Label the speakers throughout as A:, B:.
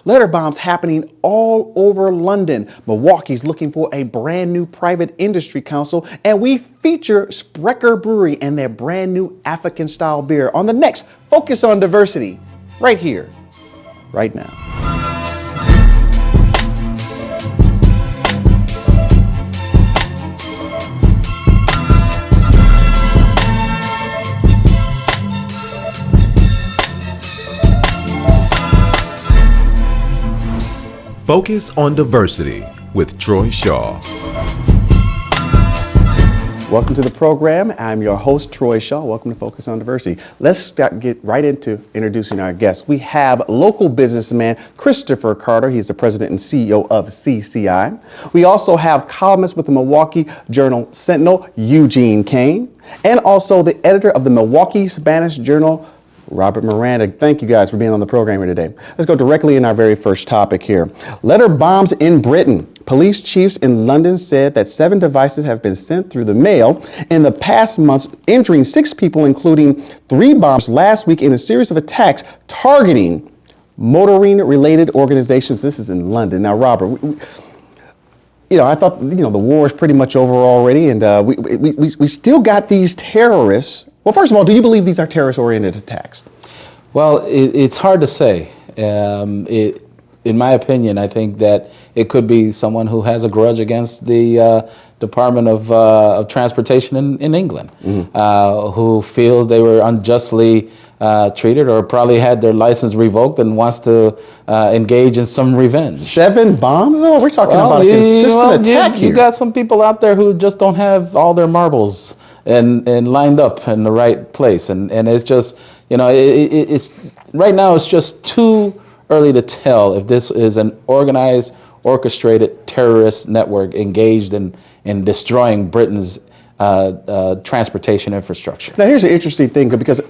A: Letter bombs happening all over London. Milwaukee's looking for a brand new private industry council, and we feature Sprecher Brewery and their brand new African-style beer on the next Focus on Diversity, right here, right now.
B: Focus on Diversity with Troy Shaw.
A: Welcome to the program. I'm your host, Troy Shaw. Welcome to Focus on Diversity. Let's get right into introducing our guests. We have local businessman Christopher Carter. He's the president and CEO of CCI. We also have columnist with the Milwaukee Journal Sentinel, Eugene Kane, and also the editor of the Milwaukee Spanish Journal, Robert Miranda. Thank you guys for being on the program here today. Let's go directly in our very first topic here. Letter bombs in Britain. Police chiefs in London said that 7 devices have been sent through the mail in the past months, injuring 6 people, including 3 bombs last week in a series of attacks targeting motoring-related organizations. This is in London. Now, Robert, I thought, the war is pretty much over already, and we still got these terrorists. Well, first of all, do you believe these are terrorist-oriented attacks?
C: Well, it's hard to say. In my opinion, I think that it could be someone who has a grudge against the Department of Transportation in England, who feels they were unjustly treated or probably had their license revoked and wants to engage in some revenge. 7
A: bombs, though? We're talking about a consistent attack here.
C: You got some people out there who just don't have all their marbles and lined up in the right place. And it's just, it's right now it's just too early to tell if this is an organized, orchestrated terrorist network engaged in destroying Britain's transportation infrastructure.
A: Now, here's an interesting thing, because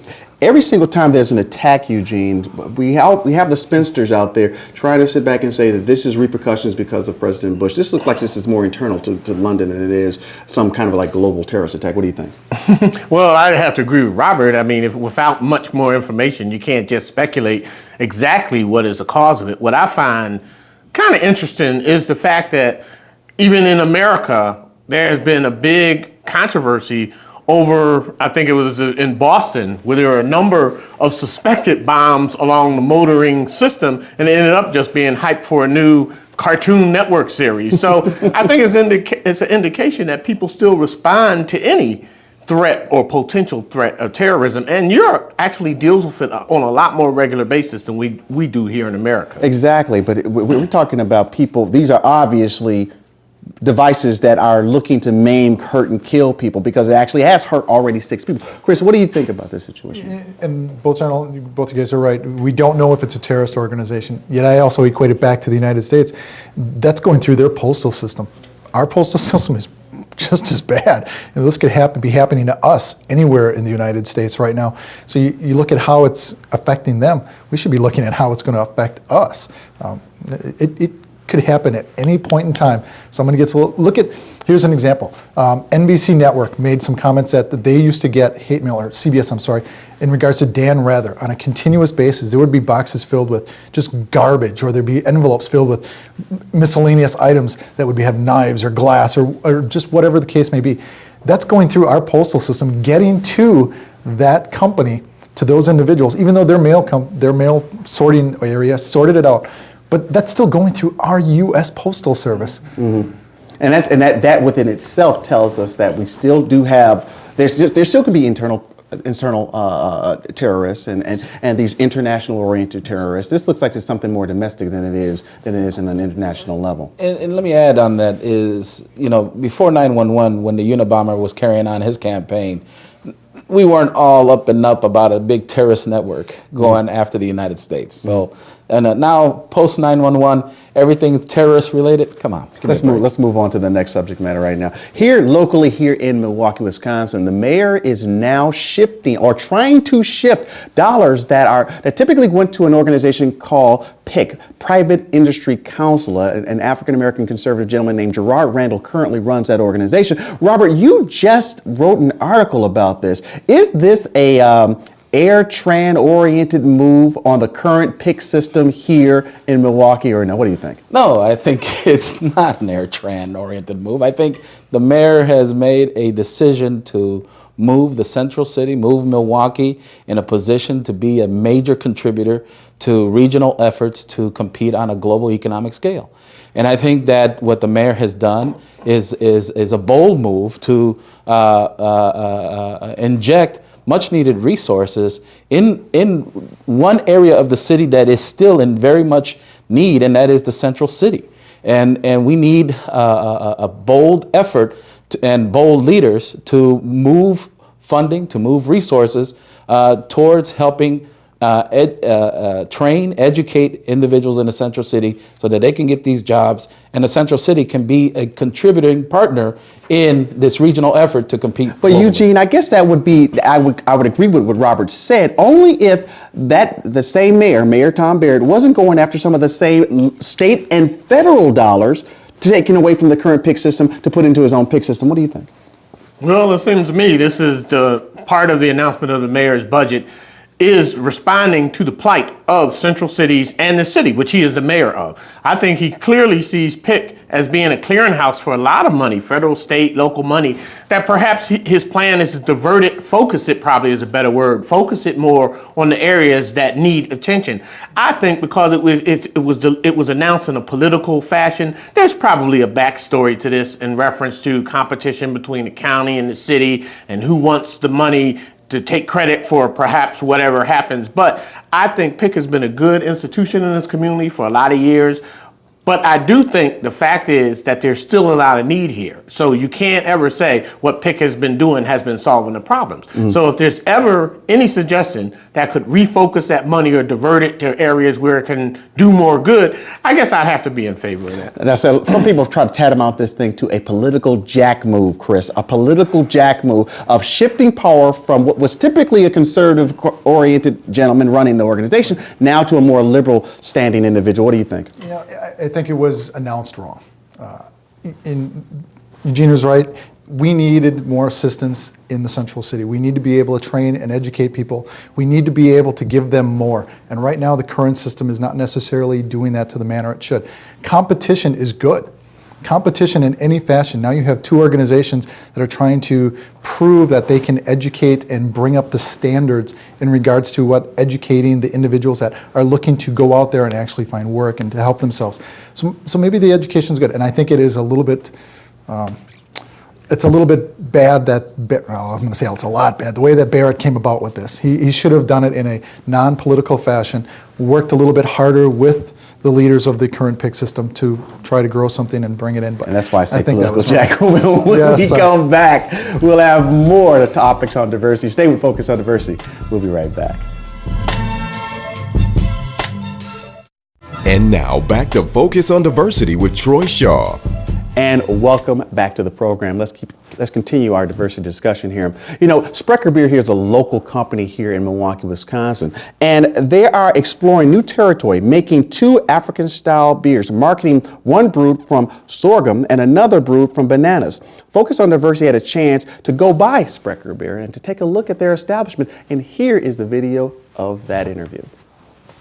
A: every single time there's an attack, Eugene, we have the spinsters out there trying to sit back and say that this is repercussions because of President Bush. This looks like this is more internal to London than it is some kind of like global terrorist attack. What do you think?
D: Well, I have to agree with Robert. I mean, without much more information, you can't just speculate exactly what is the cause of it. What I find kind of interesting is the fact that even in America, there has been a big controversy over, I think it was in Boston, where there were a number of suspected bombs along the motoring system, and it ended up just being hyped for a new Cartoon Network series. So I think it's an indication that people still respond to any threat or potential threat of terrorism, and Europe actually deals with it on a lot more regular basis than we do here in America.
A: Exactly, but we're talking about people. These are obviously devices that are looking to maim, hurt, and kill people, because it actually has hurt already 6 people. Chris, what do you think about this situation?
E: And both you guys are right. We don't know if it's a terrorist organization, yet I also equate it back to the United States. That's going through their postal system. Our postal system is just as bad. And this could be happening to us anywhere in the United States right now. So you look at how it's affecting them. We should be looking at how it's going to affect us. It could happen at any point in time. Somebody gets here's an example. NBC Network made some comments that they used to get hate mail, or CBS, I'm sorry, in regards to Dan Rather. On a continuous basis, there would be boxes filled with just garbage, or there'd be envelopes filled with miscellaneous items that would have knives or glass or just whatever the case may be. That's going through our postal system, getting to that company, to those individuals, even though their mail sorting area sorted it out. But that's still going through our U.S. Postal Service.
A: Mm-hmm. And that within itself tells us that we still do have, there still could be internal terrorists and these international oriented terrorists. This looks like it's something more domestic than it is in an international level.
C: And let me add on that is, before 9/11, when the Unabomber was carrying on his campaign, we weren't all up and up about a big terrorist network going after the United States. So, and now post 9/11, everything's terrorist related. Come on,
A: let's move on to the next subject matter right now. Here locally, here in Milwaukee, Wisconsin, the mayor is now shifting or trying to shift dollars that typically went to an organization called PIC, Private Industry Council. An African American conservative gentleman named Gerard Randall currently runs that organization. Robert, you just wrote an article about this. Is this Air-Tran-oriented move on the current PIC system here in Milwaukee, or no? What do you think?
C: No, I think it's not an Air-Tran-oriented move. I think the mayor has made a decision to move the central city, move Milwaukee in a position to be a major contributor to regional efforts to compete on a global economic scale. And I think that what the mayor has done is a bold move to inject much needed resources in one area of the city that is still in very much need, and that is the central city. And we need a bold effort and bold leaders to move funding, to move resources towards helping train, educate individuals in the central city so that they can get these jobs, and the central city can be a contributing partner in this regional effort to compete.
A: But
C: globally.
A: Eugene, I guess that would be, I would agree with what Robert said, only if the same mayor, Mayor Tom Barrett, wasn't going after some of the same state and federal dollars taken away from the current PIC system to put into his own PIC system. What do you think?
D: Well, it seems to me this is the part of the announcement of the mayor's budget is responding to the plight of central cities and the city, which he is the mayor of. I think he clearly sees PIC as being a clearinghouse for a lot of money, federal, state, local money, that perhaps his plan is to divert it, focus it probably is a better word, focus it more on the areas that need attention. I think because it was announced in a political fashion, there's probably a backstory to this in reference to competition between the county and the city and who wants the money to take credit for perhaps whatever happens. But I think PIC has been a good institution in this community for a lot of years. But I do think the fact is that there's still a lot of need here. So you can't ever say what PIC has been doing has been solving the problems. So if there's ever any suggestion that could refocus that money or divert it to areas where it can do more good, I guess I'd have to be in favor of that.
A: Now, so some people have tried to tantamount this thing to a political jack move, Chris, a political jack move of shifting power from what was typically a conservative-oriented gentleman running the organization now to a more liberal-standing individual. What do you think?
E: You know, I think it was announced wrong. Eugene was right. We needed more assistance in the central city. We need to be able to train and educate people. We need to be able to give them more. And right now, the current system is not necessarily doing that to the manner it should. Competition is good. Competition in any fashion. Now you have two organizations that are trying to prove that they can educate and bring up the standards in regards to what educating the individuals that are looking to go out there and actually find work and to help themselves. So maybe the education is good, and I think it is a little bit. It's a little bit bad that, well, I was going to say it's a lot bad, the way that Barrett came about with this. He should have done it in a non-political fashion, worked a little bit harder with the leaders of the current PIC system to try to grow something and bring it in. But
A: And that's why I say
E: think
A: political
E: that was
A: jack. When
E: Yes,
A: we come back, we'll have more of the topics on diversity. Stay with Focus on Diversity. We'll be right back.
B: And now back to Focus on Diversity with Troy Shaw.
A: And welcome back to the program. Let's continue our diversity discussion here. You know, Sprecher Beer here is a local company here in Milwaukee, Wisconsin, and they are exploring new territory, making two African-style beers, marketing one brewed from sorghum and another brewed from bananas. Focus on Diversity had a chance to go by Sprecher Beer and to take a look at their establishment, and here is the video of that interview.